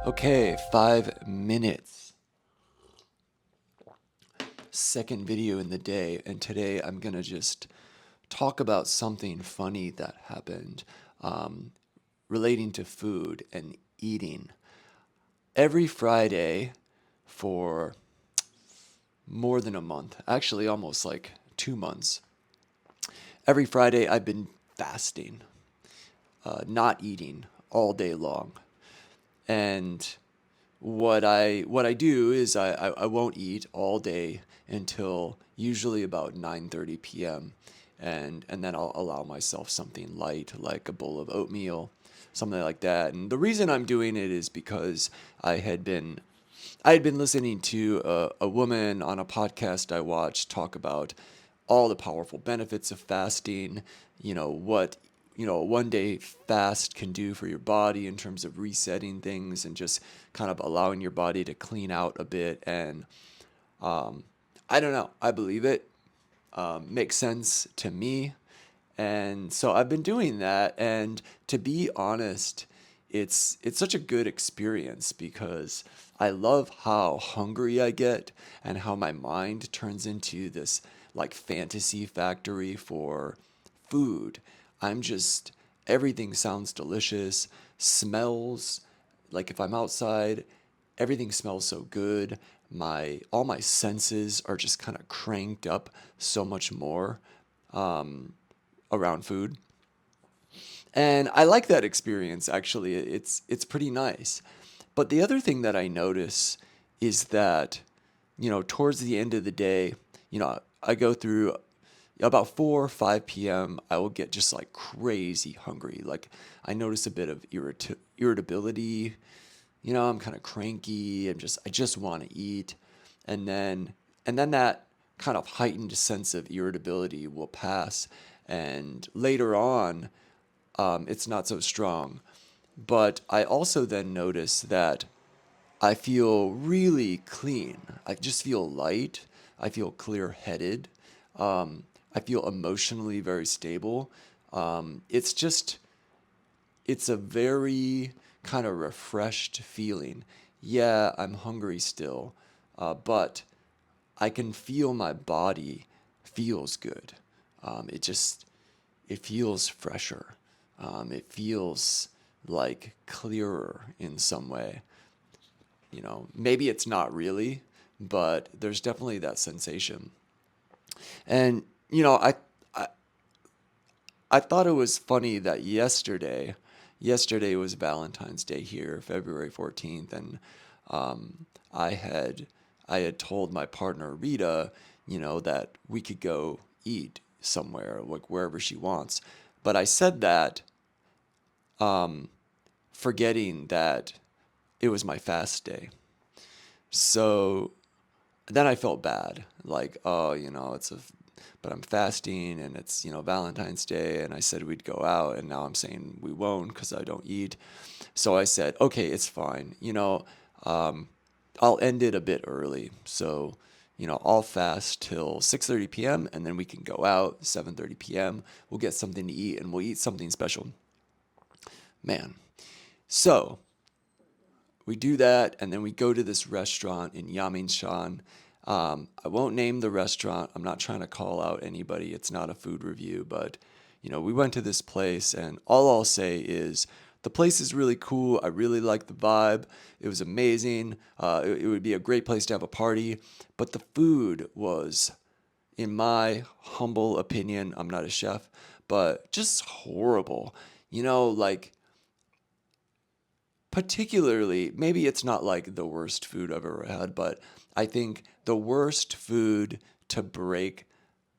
Okay, 5 minutes. Second video in the day, and today I'm gonna just talk about something funny that happened um, relating to food and eating. Every Friday for more than a month, actually almost like 2 months, every Friday I've been fasting, not eating all day long. And what I do is I won't eat all day until usually about 9:30 p.m. and then I'll allow myself something light like a bowl of oatmeal, something like that. And the reason I'm doing it is because I had been listening to a woman on a podcast I watched talk about all the powerful benefits of fasting, what a 1 day fast can do for your body in terms of resetting things and just kind of allowing your body to clean out a bit. And I don't know, I believe it. Makes sense to me. And so I've been doing that. And to be honest, it's such a good experience because I love how hungry I get and how my mind turns into this like fantasy factory for food. I'm just everything sounds delicious, smells like if I'm outside, everything smells so good. My all my senses are just kind of cranked up so much more around food. And I like that experience actually. It's pretty nice. But the other thing that I notice is that, towards the end of the day, I go through about 4 or 5 p.m. I will get just like crazy hungry. Like I notice a bit of irritability. I'm kind of cranky. I just want to eat. And then that kind of heightened sense of irritability will pass. And later on, it's not so strong. But I also then notice that I feel really clean. I just feel light. I feel clear headed. I feel emotionally very stable. It's just, it's a very kind of refreshed feeling. Yeah, I'm hungry still, but I can feel my body feels good. It just, it feels fresher. It feels like clearer in some way. Maybe it's not really, but there's definitely that sensation. And I I thought it was funny that yesterday was Valentine's Day here, February 14th, and I had I had told my partner Rita, that we could go eat somewhere, like wherever she wants. But I said that forgetting that it was my fast day. So then I felt bad, like, oh, but I'm fasting and it's, Valentine's Day, and I said we'd go out, and now I'm saying we won't because I don't eat. So I said, okay, it's fine. I'll end it a bit early. So, I'll fast till 6:30 p.m. and then we can go out 7:30 p.m. We'll get something to eat and we'll eat something special. Man. So we do that, and then we go to this restaurant in Yamingshan. I won't name the restaurant. I'm not trying to call out anybody. It's not a food review, but we went to this place, and all I'll say is the place is really cool. I really like the vibe. It was amazing. It would be a great place to have a party, but the food was, in my humble opinion, I'm not a chef, but just horrible. Like particularly, maybe it's not like the worst food I've ever had, but I think the worst food to break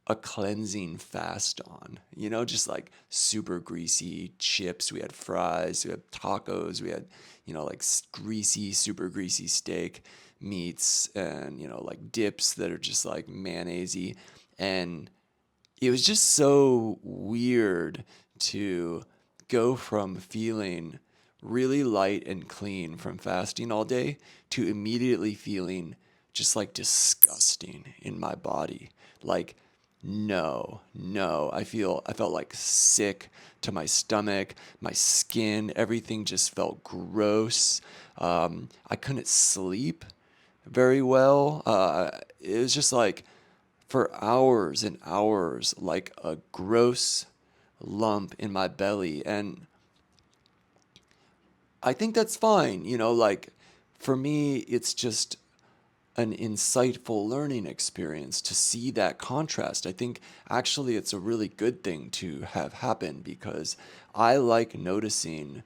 a cleansing fast on, just like super greasy chips. We had fries, we had tacos, we had, like greasy, super greasy steak meats, and, like dips that are just like mayonnaisey. And it was just so weird to go from feeling really light and clean from fasting all day to immediately feeling just like disgusting in my body. Like No, no. I felt like sick to my stomach, my skin, everything just felt gross. I couldn't sleep very well. It was just like for hours and hours, like a gross lump in my belly. And I think that's fine. Like for me, it's just an insightful learning experience to see that contrast. I think actually it's a really good thing to have happen because I like noticing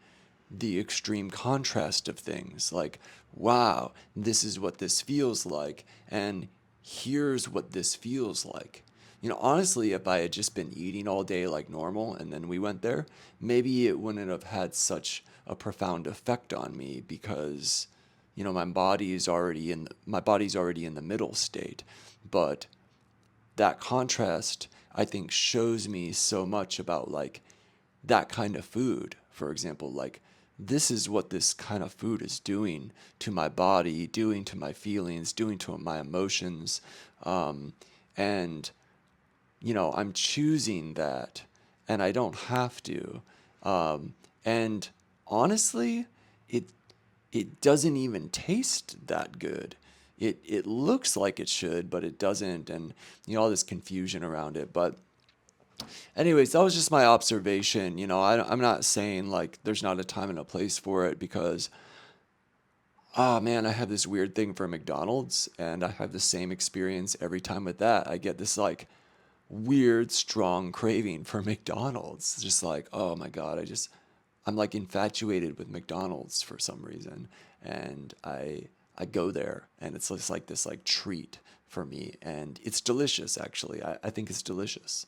the extreme contrast of things. Like, wow, this is what this feels like, and here's what this feels like. Honestly, if I had just been eating all day like normal and then we went there, maybe it wouldn't have had such a profound effect on me because my body's already in the middle state. But that contrast, I think, shows me so much about like that kind of food. For example, like this is what this kind of food is doing to my body, doing to my feelings, doing to my emotions. And I'm choosing that and I don't have to. And honestly, it it doesn't even taste that good. It looks like it should, but it doesn't, and all this confusion around it. But anyways, that was just my observation. I'm not saying like there's not a time and a place for it because man, I have this weird thing for McDonald's, and I have the same experience every time with that. I get this like weird, strong craving for McDonald's. It's just like, oh my God, I'm like infatuated with McDonald's for some reason. And I go there and it's just like this like treat for me. And it's delicious actually. I think it's delicious.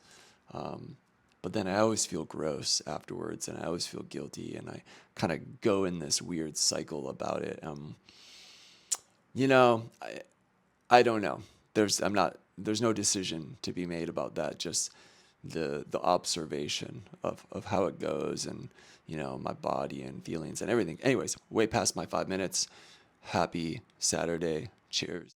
But then I always feel gross afterwards and I always feel guilty and I kind of go in this weird cycle about it. You know, I, I don't know. There's no decision to be made about that. Just the observation of how it goes and my body and feelings and everything. Anyways, way past my 5 minutes. Happy Saturday. Cheers.